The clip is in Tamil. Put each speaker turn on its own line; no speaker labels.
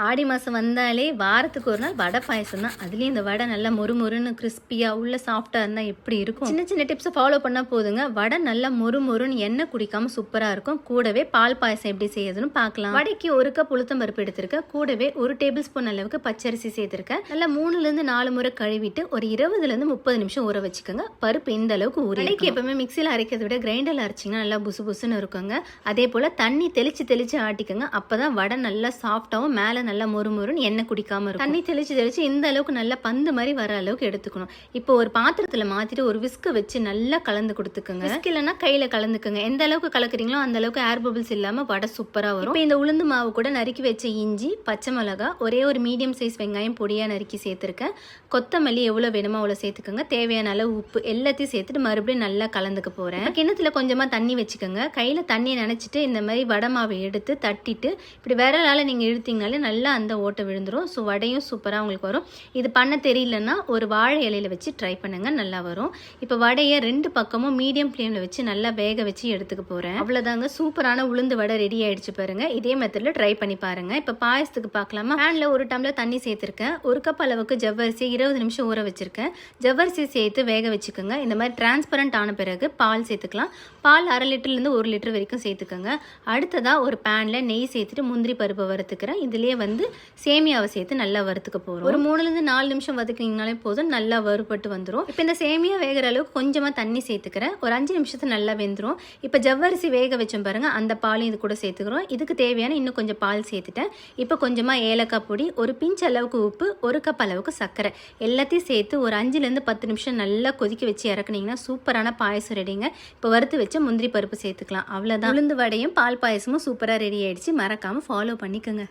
ஆடி மாதம் வந்தாலே வாரத்துக்கு ஒரு நாள் வடை பாயசம் தான். அதுலேயும் இந்த வடை நல்லா மொறுமொறுன்னு கிறிஸ்பியாக உள்ள சாஃப்டாக இருந்தால் எப்படி இருக்கும். சின்ன சின்ன டிப்ஸை ஃபாலோ பண்ணால் போதுங்க. வடை நல்லா மொறுமொறுன்னு எண்ணெய் குடிக்காமல் சூப்பராக இருக்கும். கூடவே பால் பாயசம் எப்படி செய்யுதுன்னு பார்க்கலாம். வடைக்கு 1 கப் உளுத்தம் பருப்பு எடுத்திருக்கேன். கூடவே 1 டேபிள் ஸ்பூன் அளவுக்கு பச்சரிசி சேர்த்துருக்கேன். நல்லா 3லேருந்து 4 முறை கழுவிட்டு ஒரு 20லேருந்து 30 நிமிஷம் ஊற வச்சுக்கோங்க. பருப்பு இந்த அளவுக்கு ஊற. வடைக்கு எப்பவுமே மிக்சியில் அரைக்கிறத விட கிரைண்டரில் அரைச்சிங்கன்னா நல்லா புசு புசுன்னு இருக்குங்க. அதே போல் தண்ணி தெளிச்சு ஆட்டிக்கோங்க. அப்போ தான் வடை நல்லா சாஃப்டாகவும் மேலே நல்லா மொறுமொறுன்னு எண்ணெய் குடிக்காம இருக்கும். தண்ணி தெளிச்சு இந்த அளவுக்கு நல்லா பந்து மாதிரி வர அளவுக்கு எடுத்துக்கணும். இப்போ ஒரு பாத்திரத்துல மாத்திட்டு ஒரு விஸ்க வச்சு நல்லா கலந்து கொடுத்துக்கோங்க. விஸ்க் இல்லைன்னா கையில கலந்துக்கோங்க. எந்த அளவுக்கு கலக்குறீங்களோ அந்த அளவுக்கு ஏர் பபிள்ஸ் இல்லாம வடை சூப்பரா வரும். இப்போ இந்த உளுந்து மாவு கூட நறுக்கி வச்ச இஞ்சி, பச்சை மிளகாய், ஒரே ஒரு மீடியம் சைஸ் வெங்காயம் பொடியா நறுக்கி சேர்த்திருக்கேன். கொத்தமல்லி எவ்வளவு வேணுமோ அவ்வளவு சேர்த்துக்கோங்க. தேவையான அளவு உப்பு எல்லாத்தையும் சேர்த்துட்டு மறுபடியும் நல்லா கலந்துக்க போறேன். கிண்ணத்துல கொஞ்சமா தண்ணி வச்சுக்கோங்க. கையில தண்ணியை நினைச்சிட்டு இந்த மாதிரி வடை மாவை எடுத்து தட்டிட்டு இப்படி விரலால நீங்க இழுத்தீங்கனாலே நல்லா அந்த ஓட்டை விழுந்துடும். ஸோ வடையும் சூப்பராக உங்களுக்கு வரும். இது பண்ண தெரியலன்னா ஒரு வாழை இலையில வச்சு ட்ரை பண்ணுங்க, நல்லா வரும். இப்போ வடையை 2 பக்கமும் மீடியம் ஃப்ளேமில் வச்சு நல்லா வேக வச்சு எடுத்துக்க போகிறேன். அவ்வளோதாங்க, சூப்பரான உளுந்து வடை ரெடி ஆயிடுச்சு பாருங்க. இதே மெத்தடில் ட்ரை பண்ணி பாருங்க. இப்போ பாயசத்துக்கு பார்க்கலாமா? பேனில் 1 டம்ளர் தண்ணி சேர்த்துருக்கேன். 1 கப் அளவுக்கு ஜவ்வரிசி 20 நிமிஷம் ஊற வச்சிருக்கேன். ஜவ்வரிசி சேர்த்து வேக வச்சுக்கோங்க. இந்த மாதிரி டிரான்ஸ்பரண்ட் ஆன பிறகு பால் சேர்த்துக்கலாம். பால் 1/2 லிட்டர்லேருந்து 1 லிட்டர் வரைக்கும் சேர்த்துக்கோங்க. அடுத்ததாக ஒரு பேனில் நெய் சேர்த்துட்டு முந்திரி பருப்பை வறுத்துக்கிறேன். இதுலேயே சேமியாவை சேர்த்து நல்லா வறுத்துக்க போகிறோம். ஒரு 3லேருந்து 4 நிமிஷம் வதக்கிங்கனாலே போதும், நல்லா வறுபட்டு வந்துடும். இப்போ இந்த சேமியா வேகிற அளவுக்கு கொஞ்சமாக தண்ணி சேர்த்துக்கிறேன். ஒரு 5 நிமிஷத்துக்கு நல்லா வெந்துடும். இப்போ ஜவ்வரிசி வேக வச்சோம் பாருங்க, அந்த பாலையும் இது கூட சேர்த்துக்கிறோம். இதுக்கு தேவையான இன்னும் கொஞ்சம் பால் சேர்த்துட்டேன். இப்போ கொஞ்சமாக ஏலக்காய் பொடி, ஒரு பிஞ்ச் அளவுக்கு உப்பு, 1 கப் அளவுக்கு சர்க்கரை எல்லாத்தையும் சேர்த்து ஒரு 5லேருந்து 10 நிமிஷம் நல்லா கொதிக்க வச்சு இறக்குனீங்கன்னா சூப்பரான பாயசம் ரெடிங்க. இப்போ வறுத்து வச்ச முந்திரி பருப்பு சேர்த்துக்கலாம். அவ்வளோதான், உளுந்து வடையும் பால் பாயசமும் சூப்பராக ரெடி ஆயிடுச்சு. மறக்காமல் ஃபாலோ பண்ணிக்கோங்க.